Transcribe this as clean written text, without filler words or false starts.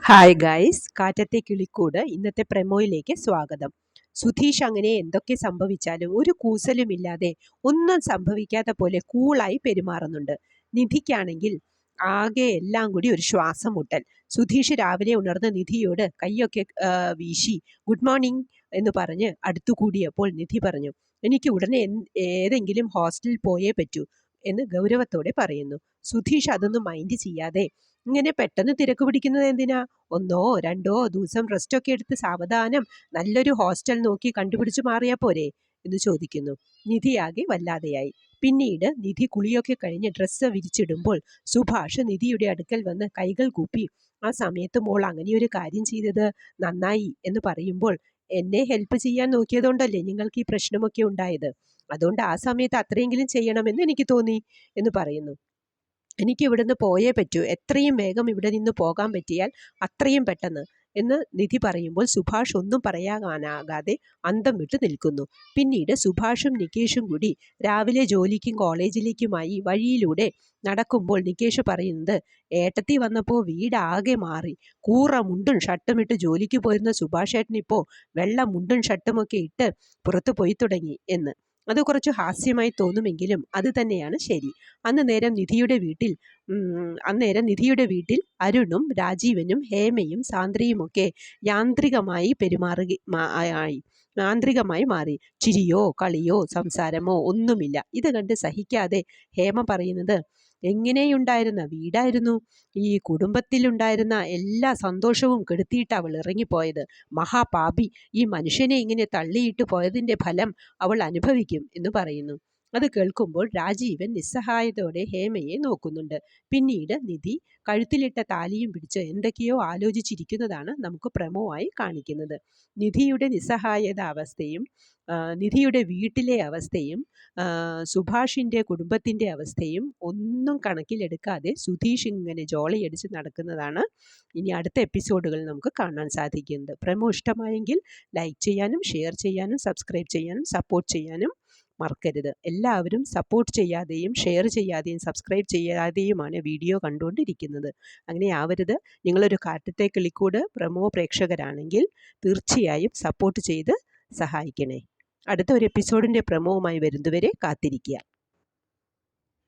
Hi guys, കാറ്റത്തെ കിളിക്കൂട് ഇന്നത്തെ പ്രമോയിലേക്ക് സ്വാഗതം. സുധീഷ് അങ്ങനെ എന്തൊക്കെ സംഭവിച്ചാലും ഒരു കൂസലുമില്ലാതെ ഒന്നും സംഭവിക്കാത്ത പോലെ കൂളായി പെരുമാറുന്നുണ്ട്. നിധിക്കാണെങ്കിൽ ആകെ എല്ലാം കൂടി ഒരു ശ്വാസം മുട്ടൽ. സുധീഷ് രാവിലെ ഉണർന്ന് നിധിയോട് കൈയൊക്കെ വീശി ഗുഡ് മോർണിംഗ് എന്ന് പറഞ്ഞ് അടുത്തുകൂടിയപ്പോൾ നിധി പറഞ്ഞു, എനിക്ക് ഉടനെ ഏതെങ്കിലും ഹോസ്റ്റലിൽ പോയേ പറ്റൂ എന്ന് ഗൗരവത്തോടെ പറയുന്നു. സുധീഷ് അതൊന്നും മൈൻഡ് ചെയ്യാതെ, ഇങ്ങനെ പെട്ടെന്ന് തിരക്ക് പിടിക്കുന്നത് എന്തിനാ, ഒന്നോ രണ്ടോ ദിവസം റെസ്റ്റൊക്കെ എടുത്ത് സാവധാനം നല്ലൊരു ഹോസ്റ്റൽ നോക്കി കണ്ടുപിടിച്ചു മാറിയാ പോരെ എന്ന് ചോദിക്കുന്നു. നിധിയാകെ വല്ലാതെയായി. പിന്നീട് നിധി കുളിയൊക്കെ കഴിഞ്ഞ് ഡ്രസ്സ് വിരിച്ചിടുമ്പോൾ സുഭാഷ് നിധിയുടെ അടുക്കൽ വന്ന് കൈകൾ കൂപ്പി, ആ സമയത്ത് മോൾ അങ്ങനെയൊരു കാര്യം ചെയ്തത് നന്നായി എന്ന് പറയുമ്പോൾ, എന്നെ ഹെൽപ്പ് ചെയ്യാൻ നോക്കിയതുകൊണ്ടല്ലേ നിങ്ങൾക്ക് ഈ പ്രശ്നമൊക്കെ ഉണ്ടായത്, അതുകൊണ്ട് ആ സമയത്ത് അത്രയെങ്കിലും ചെയ്യണമെന്ന് എനിക്ക് തോന്നി എന്ന് പറയുന്നു. എനിക്ക് ഇവിടുന്ന് പോയേ പറ്റൂ, എത്രയും വേഗം ഇവിടെ നിന്ന് പോകാൻ പറ്റിയാൽ അത്രയും പെട്ടെന്ന് എന്ന് നിധി പറയുമ്പോൾ സുഭാഷ് ഒന്നും പറയാനാകാതെ അന്തം വിട്ട് നിൽക്കുന്നു. പിന്നീട് സുഭാഷും നികേഷും കൂടി രാവിലെ ജോലിക്കും കോളേജിലേക്കുമായി വഴിയിലൂടെ നടക്കുമ്പോൾ നികേഷ് പറയുന്നത്, ഏട്ടത്തി വന്നപ്പോൾ വീടാകെ മാറി. കൂറ മുണ്ടും ഷർട്ടും ഇട്ട് ജോലിക്ക് പോയിരുന്ന സുഭാഷ് ഏട്ടനിപ്പോൾ വെള്ള മുണ്ടും ഷർട്ടുമൊക്കെ ഇട്ട് പുറത്തു പോയി തുടങ്ങി എന്ന്. അത് കുറച്ച് ഹാസ്യമായി തോന്നുമെങ്കിലും അത് തന്നെയാണ് ശരി. അന്നേരം നിധിയുടെ വീട്ടിൽ അരുണും രാജീവനും ഹേമയും സാന്ദ്രയുമൊക്കെ യാന്ത്രികമായി മാറി. ചിരിയോ കളിയോ സംസാരമോ ഒന്നുമില്ല. ഇത് കണ്ട് സഹിക്കാതെ ഹേമ പറയുന്നത്, എങ്ങനെയുണ്ടായിരുന്ന വീടായിരുന്നു, ഈ കുടുംബത്തിലുണ്ടായിരുന്ന എല്ലാ സന്തോഷവും കെടുത്തിയിട്ട് അവൾ ഇറങ്ങിപ്പോയത്. മഹാപാപി, ഈ മനുഷ്യനെ ഇങ്ങനെ തള്ളിയിട്ട് പോയതിൻ്റെ ഫലം അവൾ അനുഭവിക്കും എന്ന് പറയുന്നു. അത് കേൾക്കുമ്പോൾ രാജീവൻ നിസ്സഹായതയോടെ ഹേമയെ നോക്കുന്നുണ്ട്. പിന്നീട് നിധി കഴുത്തിലിട്ട താലിയും പിടിച്ച് എന്തൊക്കെയോ ആലോചിച്ചിരിക്കുന്നതാണ് നമുക്ക് പ്രമോവായി കാണിക്കുന്നത്. നിധിയുടെ നിസ്സഹായത അവസ്ഥയും നിധിയുടെ വീട്ടിലെ അവസ്ഥയും സുഭാഷിൻ്റെ കുടുംബത്തിൻ്റെ അവസ്ഥയും ഒന്നും കണക്കിലെടുക്കാതെ സുധീഷ് ഇങ്ങനെ ജോളിയടിച്ച് നടക്കുന്നതാണ് ഇനി അടുത്ത എപ്പിസോഡുകളിൽ നമുക്ക് കാണാൻ സാധിക്കുന്നത്. പ്രമോ ഇഷ്ടമായെങ്കിൽ ലൈക്ക് ചെയ്യാനും ഷെയർ ചെയ്യാനും സബ്സ്ക്രൈബ് ചെയ്യാനും സപ്പോർട്ട് ചെയ്യാനും മറക്കരുത്. എല്ലാവരും സപ്പോർട്ട് ചെയ്യാതെയും ഷെയർ ചെയ്യാതെയും സബ്സ്ക്രൈബ് ചെയ്യാതെയുമാണ് വീഡിയോ കണ്ടുകൊണ്ടിരിക്കുന്നത്. അങ്ങനെ ആവരുത്. നിങ്ങളൊരു കാറ്റത്തെ കിളിക്കൂട് പ്രമോ പ്രേക്ഷകരാണെങ്കിൽ തീർച്ചയായും സപ്പോർട്ട് ചെയ്ത് സഹായിക്കണേ. അടുത്ത ഒരു എപ്പിസോഡിൻ്റെ പ്രമോവുമായി വരുന്നതുവരെ കാത്തിരിക്കുക.